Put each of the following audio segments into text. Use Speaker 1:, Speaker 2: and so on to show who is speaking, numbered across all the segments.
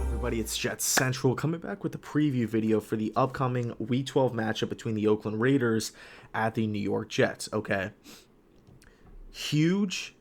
Speaker 1: Everybody, it's JetsCentral coming back with a preview video for the upcoming Week 12 matchup between the Oakland Raiders at the New York Jets. Okay, huge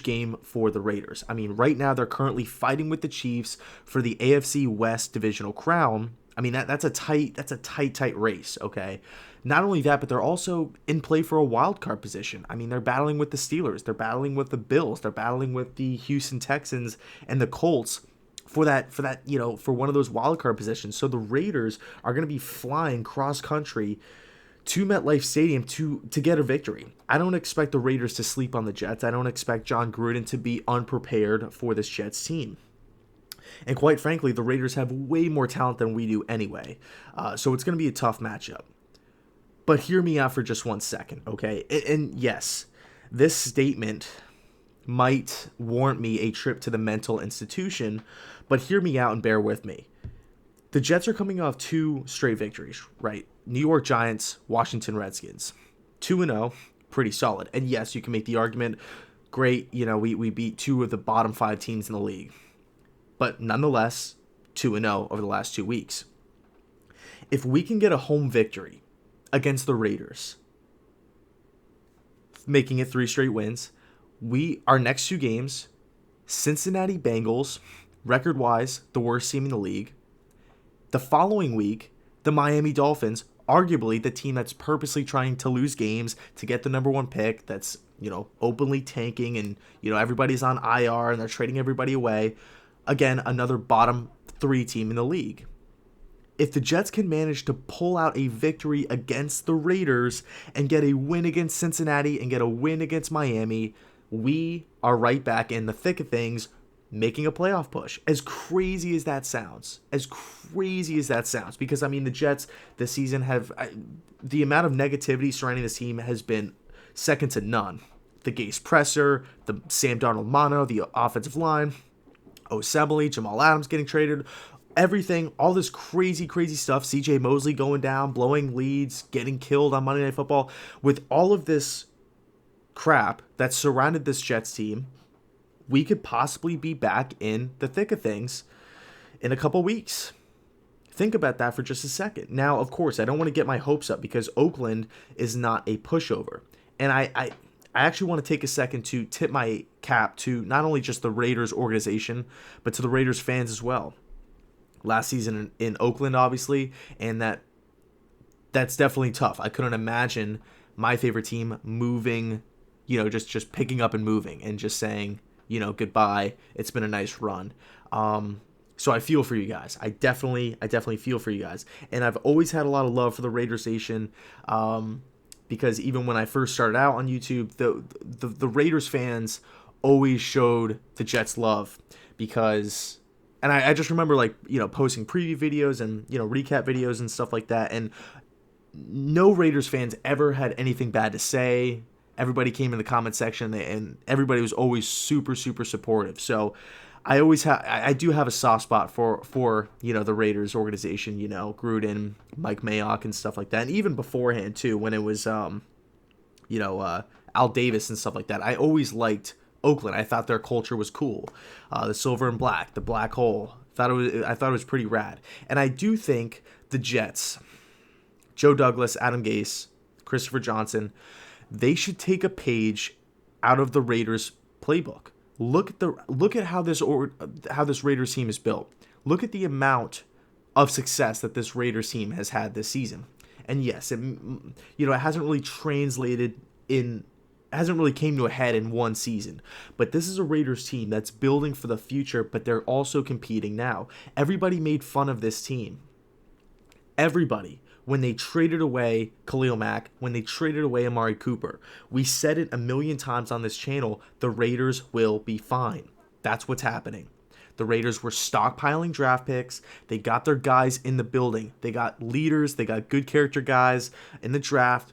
Speaker 1: game for the Raiders. I mean, right now they're currently fighting with the Chiefs for the AFC West divisional crown. I mean, that's a tight race. Okay, not only that, but they're also in play for a wild card position. I mean, they're battling with the Steelers, they're battling with the Bills, they're battling with the Houston Texans and the Colts for one of those wild card positions. So the Raiders are going to be flying cross country to MetLife Stadium to get a victory. I don't expect the Raiders to sleep on the Jets. I don't expect John Gruden to be unprepared for this Jets team. And quite frankly, the Raiders have way more talent than we do anyway. So it's going to be a tough matchup. But hear me out for just 1 second, okay? And yes, this statement might warrant me a trip to the mental institution, but hear me out and bear with me. The Jets are coming off 2 straight victories, right? New York Giants, Washington Redskins. 2-0, pretty solid. And yes, you can make the argument, great, we beat 2 of the bottom 5 teams in the league. But nonetheless, 2-0 over the last 2 weeks. If we can get a home victory against the Raiders, making it 3 straight wins, our next 2 games, Cincinnati Bengals, record-wise, the worst team in the league. The following week, the Miami Dolphins, arguably the team that's purposely trying to lose games to get the number 1 pick, that's, openly tanking, and, everybody's on IR and they're trading everybody away. Again, another bottom 3 team in the league. If the Jets can manage to pull out a victory against the Raiders and get a win against Cincinnati and get a win against Miami, we are right back in the thick of things, making a playoff push. As crazy as that sounds, because I mean, the Jets this season the amount of negativity surrounding this team has been second to none. The Gase presser, the Sam Darnold mono, the offensive line, Osebele, Jamal Adams getting traded, everything, all this crazy stuff. CJ Mosley going down, blowing leads, getting killed on Monday Night Football. With all of this crap that surrounded this Jets team, we could possibly be back in the thick of things in a couple weeks. Think about that for just a second. Now, of course, I don't want to get my hopes up because Oakland is not a pushover. And I actually want to take a second to tip my cap to not only just the Raiders organization, but to the Raiders fans as well. Last season in Oakland, obviously, and that's definitely tough. I couldn't imagine my favorite team moving, just picking up and moving and just saying, goodbye. It's been a nice run. So I feel for you guys. I definitely feel for you guys. And I've always had a lot of love for the Raiders Nation, because even when I first started out on YouTube, the Raiders fans always showed the Jets love because. And I just remember, posting preview videos and, recap videos and stuff like that. And no Raiders fans ever had anything bad to say. Everybody came in the comment section and everybody was always super supportive. So I do have a soft spot for the Raiders organization, Gruden, Mike Mayock and stuff like that. And even beforehand too, when it was, Al Davis and stuff like that. I always liked Oakland. I thought their culture was cool. The silver and black, the black hole. I thought it was pretty rad. And I do think the Jets, Joe Douglas, Adam Gase, Christopher Johnson, they should take a page out of the Raiders playbook. Look at how this Raiders team is built. Look at the amount of success that this Raiders team has had this season. And yes, it hasn't really hasn't really came to a head in one season. But this is a Raiders team that's building for the future, but they're also competing now. Everybody made fun of this team. Everybody. When they traded away Khalil Mack, when they traded away Amari Cooper. We said it a million times on this channel, the Raiders will be fine. That's what's happening. The Raiders were stockpiling draft picks. They got their guys in the building. They got leaders. They got good character guys in the draft.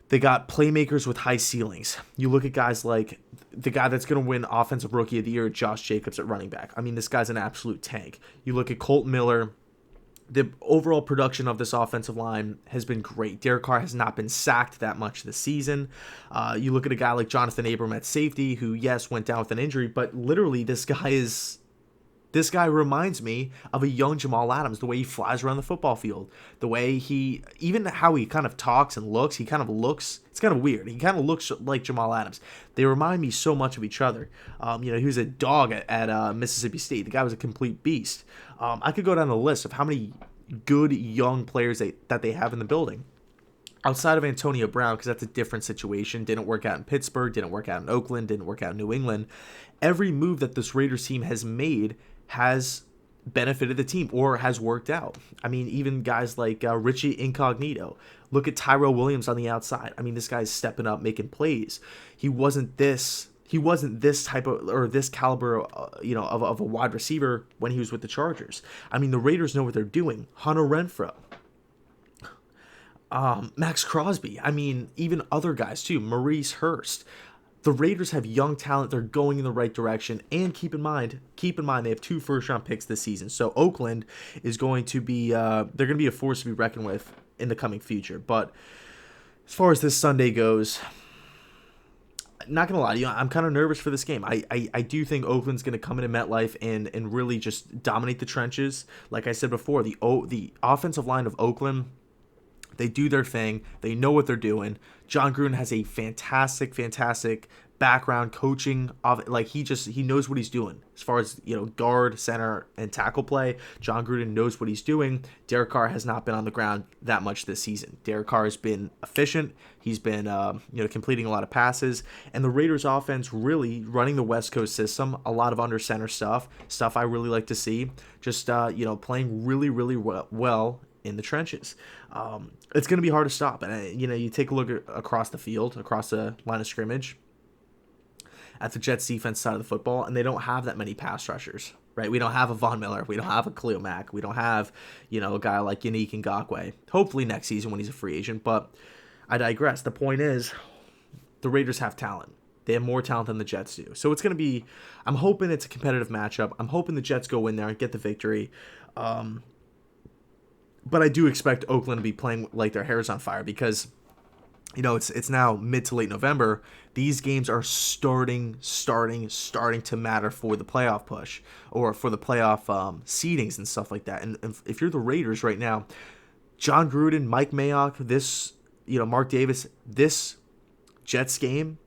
Speaker 1: They got playmakers with high ceilings. You look at guys like the guy that's going to win Offensive Rookie of the Year, Josh Jacobs at running back. I mean, this guy's an absolute tank. You look at Colt Miller, The overall production of this offensive line has been great. Derek Carr has not been sacked that much this season. You look at a guy like Jonathan Abram at safety, who, yes, went down with an injury, but literally this guy reminds me of a young Jamal Adams, the way he flies around the football field, the way even how he kind of talks and looks, it's kind of weird. He kind of looks like Jamal Adams. They remind me so much of each other. He was a dog at Mississippi State. The guy was a complete beast. I could go down the list of how many good young players that they have in the building. Outside of Antonio Brown, because that's a different situation, didn't work out in Pittsburgh, didn't work out in Oakland, didn't work out in New England. Every move that this Raiders team has made has benefited the team or has worked out. I mean, even guys like Richie Incognito. Look at Tyrell Williams on the outside. I mean, this guy's stepping up, making plays. He wasn't this type of, or this caliber, of a wide receiver when he was with the Chargers. I mean, the Raiders know what they're doing. Hunter Renfrow. Max Crosby. I mean, even other guys too. Maurice Hurst. The Raiders have young talent. They're going in the right direction. And keep in mind, they have 2 first-round picks this season. So Oakland is going to be, they're going to be a force to be reckoned with in the coming future. But as far as this Sunday goes, not going to lie to you, I'm kind of nervous for this game. I do think Oakland's going to come into MetLife and really just dominate the trenches. Like I said before, the offensive line of Oakland, they do their thing. They know what they're doing. John Gruden has a fantastic background coaching of, like, he knows what he's doing as far as, guard, center, and tackle play. John Gruden knows what he's doing. Derek Carr has not been on the ground that much this season. Derek Carr has been efficient. He's been completing a lot of passes, and the Raiders offense really running the West Coast system, a lot of under center stuff I really like to see. Just playing really well in the trenches. It's going to be hard to stop. And, you take a look across the field, across the line of scrimmage, at the Jets defense side of the football, and they don't have that many pass rushers, right? We don't have a Von Miller. We don't have a Khalil Mack. We don't have, a guy like Yannick Ngakoue. Hopefully next season when he's a free agent, but I digress. The point is, the Raiders have talent. They have more talent than the Jets do. So it's going to be, I'm hoping it's a competitive matchup. I'm hoping the Jets go in there and get the victory. But I do expect Oakland to be playing like their hair's on fire because, it's now mid to late November. These games are starting to matter for the playoff push or for the playoff seedings and stuff like that. And if you're the Raiders right now, John Gruden, Mike Mayock, Mark Davis, this Jets game,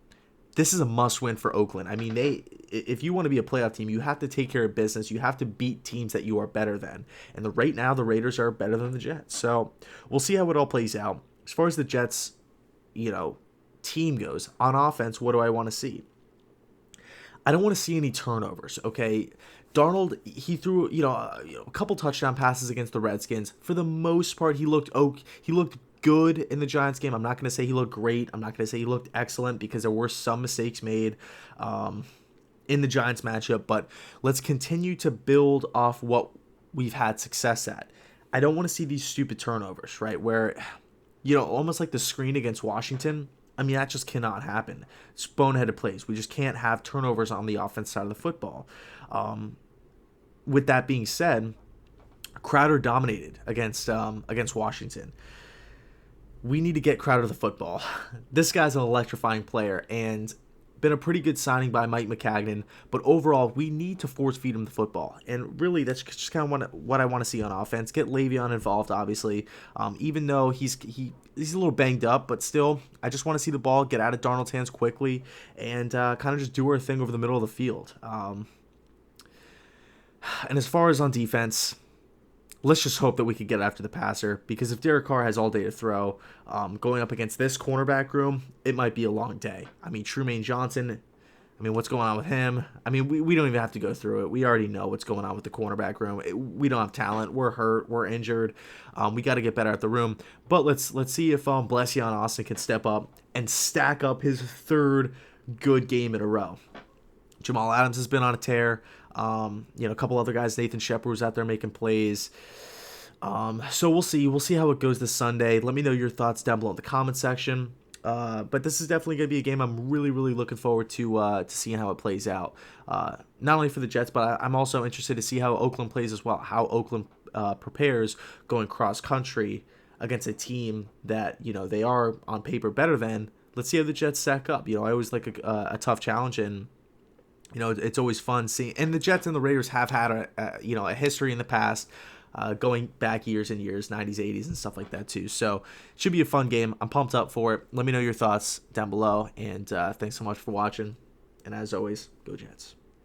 Speaker 1: this is a must-win for Oakland. I mean, if you want to be a playoff team, you have to take care of business. You have to beat teams that you are better than. And right now, the Raiders are better than the Jets. So we'll see how it all plays out. As far as the Jets, team goes, on offense, what do I want to see? I don't want to see any turnovers, okay? Darnold, he threw, a couple touchdown passes against the Redskins. For the most part, he looked good in the Giants game. I'm not going to say he looked great. I'm not going to say he looked excellent because there were some mistakes made in the Giants matchup, but let's continue to build off what we've had success at. I don't want to see these stupid turnovers, right? Where, almost like the screen against Washington. I mean, that just cannot happen. It's boneheaded plays. We just can't have turnovers on the offense side of the football. With that being said, Crowder dominated against Washington. We need to get Crowder the football. This guy's an electrifying player and been a pretty good signing by Mike McCagnon, but overall, we need to force feed him the football. And really, that's just kind of what I want to see on offense. Get Le'Veon involved, obviously. Even though he's a little banged up, but still, I just want to see the ball get out of Darnold's hands quickly and kind of just do our thing over the middle of the field. And as far as on defense, let's just hope that we could get after the passer, because if Derek Carr has all day to throw, going up against this cornerback room, it might be a long day. I mean, Trumaine Johnson, what's going on with him? We don't even have to go through it. We already know what's going on with the cornerback room. We don't have talent. We're hurt. We're injured. We got to get better at the room. But let's see if Blesian Austin can step up and stack up his third good game in a row. Jamal Adams has been on a tear. A couple other guys, Nathan Shepard was out there making plays. So we'll see. We'll see how it goes this Sunday. Let me know your thoughts down below in the comment section. But this is definitely going to be a game I'm really, really looking forward to seeing how it plays out. Not only for the Jets, but I'm also interested to see how Oakland plays as well. How Oakland prepares going cross country against a team that they are on paper better than. Let's see how the Jets stack up. I always like a tough challenge, and it's always fun seeing. And the Jets and the Raiders have had a history in the past. Going back years and years, 90s, 80s, and stuff like that too. So it should be a fun game. I'm pumped up for it. Let me know your thoughts down below, and thanks so much for watching. And as always, go Jets.